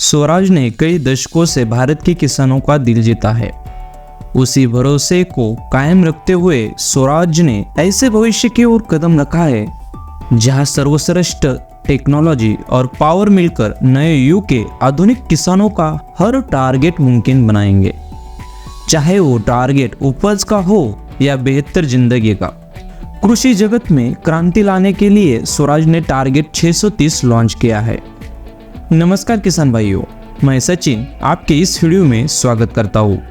स्वराज ने कई दशकों से भारत के किसानों का दिल जीता है। उसी भरोसे को कायम रखते हुए स्वराज ने ऐसे भविष्य की ओर कदम रखा है जहां सर्वश्रेष्ठ टेक्नोलॉजी और पावर मिलकर नए युग के आधुनिक किसानों का हर टारगेट मुमकिन बनाएंगे, चाहे वो टारगेट उपज का हो या बेहतर जिंदगी का। कृषि जगत में क्रांति लाने के लिए स्वराज ने टारगेट 630 लॉन्च किया है। नमस्कार किसान भाइयों, मैं सचिन आपके इस वीडियो में स्वागत करता हूँ।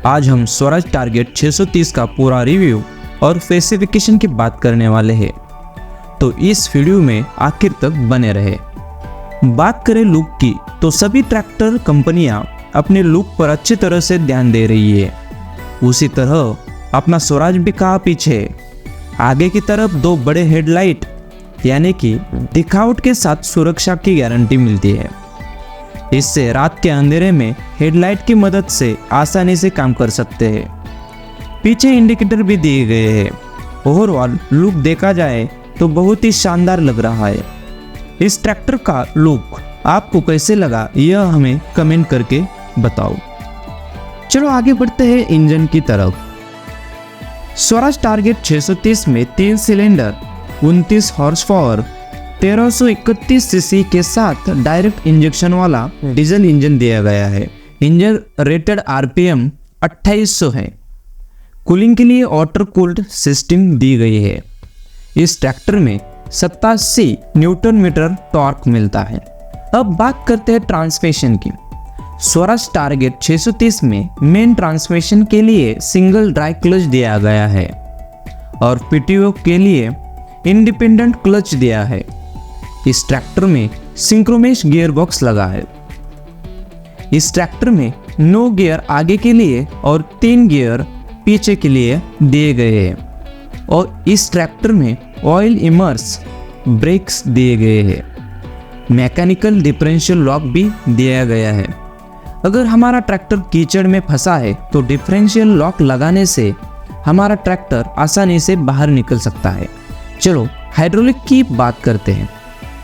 आज हम स्वराज टारगेट 630 का पूरा रिव्यू और स्पेसिफिकेशन की बात करने वाले हैं, तो इस वीडियो में आखिर तक बने रहे। बात करें लुक की, तो सभी ट्रैक्टर कंपनियां अपने लुक पर अच्छी तरह से ध्यान दे रही है। उसी तरह अपना स्वराज भी कहाँ पीछे। आगे की तरफ दो बड़े हेडलाइट यानी कि दिखावट के साथ सुरक्षा की गारंटी मिलती है। इससे रात के अंधेरे में हेडलाइट की मदद से आसानी से काम कर सकते हैं। पीछे इंडिकेटर भी दिए गए हैं। ओवरऑल लुक देखा जाए तो बहुत ही शानदार लग रहा है। इस ट्रैक्टर का लुक आपको कैसे लगा, यह हमें कमेंट करके बताओ। चलो आगे बढ़ते हैं इंजन की तरफ। स्वराज टारगेट 630 में 3 सिलेंडर 29 हॉर्स पावर 1331 सीसी के साथ डायरेक्ट इंजेक्शन वाला डीजल इंजन दिया गया है। इंजन रेटेड आरपीएम 2800 है। कूलिंग के लिए वाटर कूल्ड सिस्टम दी गई है। इस ट्रैक्टर में 87 न्यूटन मीटर टॉर्क मिलता है। अब बात करते हैं ट्रांसमिशन की। स्वराज टारगेट 630 में मेन ट्रांसमिशन के लिए सिंगल ड्राई क्लच दिया गया है और पीटीओ के लिए इंडिपेंडेंट क्लच दिया है। इस ट्रैक्टर में सिंक्रोमेश गियर बॉक्स लगा है। इस ट्रैक्टर में 9 गियर आगे के लिए और 3 गियर पीछे के लिए दिए गए हैं और इस ट्रैक्टर में ऑयल इमर्स ब्रेक्स दिए गए हैं। मैकेनिकल डिफरेंशियल लॉक भी दिया गया है। अगर हमारा ट्रैक्टर कीचड़ में फंसा है तो डिफरेंशियल लॉक लगाने से हमारा ट्रैक्टर आसानी से बाहर निकल सकता है। चलो हाइड्रोलिक की बात करते हैं।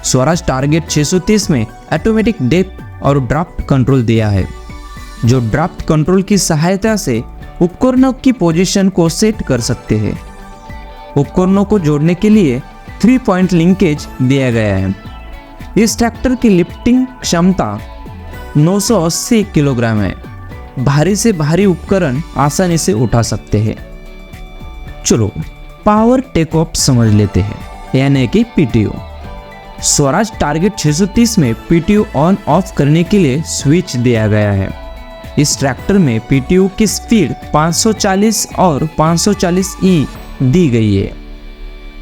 स्वराज टारगेट 630 में ऑटोमेटिक डेप्थ और ड्राफ्ट कंट्रोल दिया है, जो ड्राफ्ट कंट्रोल की सहायता से उपकरणों की पोजीशन को सेट कर सकते हैं। उपकरणों को जोड़ने के लिए 3 पॉइंट लिंकेज दिया गया है। इस ट्रैक्टर की लिफ्टिंग क्षमता 980 किलोग्राम है। भारी से भारी उपकरण आसानी से उठा सकते हैं। चलो पावर टेक ऑफ समझ लेते हैं, यानी कि पीटीओ। स्वराज टारगेट 630 में पीटीओ ऑन ऑफ करने के लिए स्विच दिया गया है। इस ट्रैक्टर में पीटीओ की स्पीड 540 और 540E दी गई है।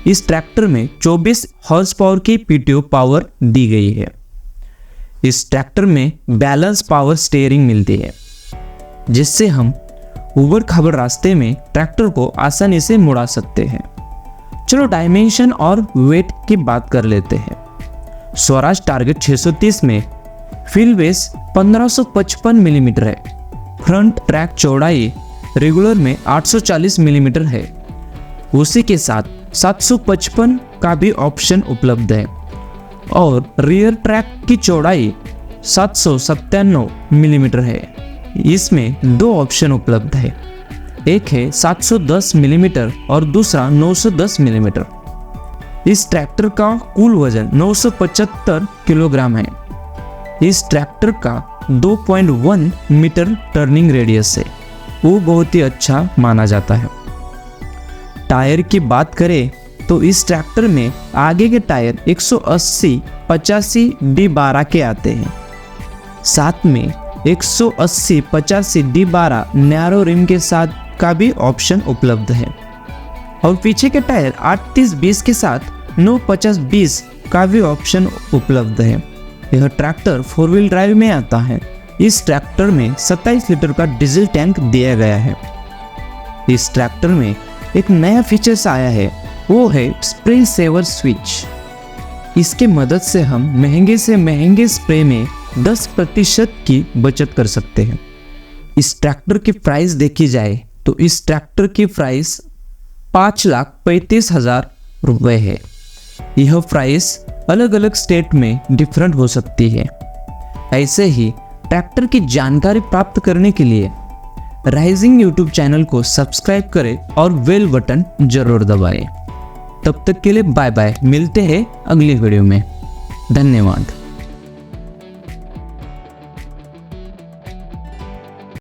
इस ट्रैक्टर में 24 हॉर्स पावर की पीटीओ पावर दी गई है। इस ट्रैक्टर में बैलेंस पावर स्टीयरिंग मिलती है, जिससे हम उबड़ खाबड़ रास्ते में ट्रैक्टर को आसानी से मुड़ा सकते हैं। चलो डायमेंशन और वेट की बात कर लेते हैं। स्वराज टारगेट 630 में व्हील बेस 1555 मिलीमीटर है। फ्रंट ट्रैक चौड़ाई रेगुलर में 840 मिलीमीटर है। उसी के साथ 755 का भी ऑप्शन उपलब्ध है और रियर ट्रैक की चौड़ाई 797 मिलीमीटर है। इसमें 2 ऑप्शन उपलब्ध है, एक है 710 मिलीमीटर और दूसरा 910 मिलीमीटर। इस ट्रैक्टर का कुल वजन 975 किलोग्राम है। इस ट्रैक्टर का 2.1 मीटर टर्निंग रेडियस है, वो बहुत ही अच्छा माना जाता है। टायर की बात करें तो इस ट्रैक्टर में आगे के टायर 180/85 D12 के आते हैं। साथ में 180/85 D12 नैरो रिम के साथ का भी ऑप्शन उपलब्ध है और पीछे के टायर 38/20 के साथ 950/20 का भी ऑप्शन उपलब्ध है। यह ट्रैक्टर 4 व्हील ड्राइव में आता है। इस ट्रैक्टर में 27 लीटर का डीजल टैंक दिया गया है। इस ट्रैक्टर में एक नया फीचर्स आया है, वो है स्प्रे सेवर स्विच। इसके मदद से हम महंगे से महंगे स्प्रे में 10% की बचत कर सकते हैं। इस ट्रैक्टर की प्राइस देखी जाए तो इस ट्रैक्टर की प्राइस 5,35,000 रुपये है। यह प्राइस अलग अलग स्टेट में डिफरेंट हो सकती है। ऐसे ही ट्रैक्टर की जानकारी प्राप्त करने के लिए राइजिंग यूट्यूब चैनल को सब्सक्राइब करें और बेल बटन जरूर दबाएं। तब तक के लिए बाय बाय, मिलते हैं अगली वीडियो में। धन्यवाद।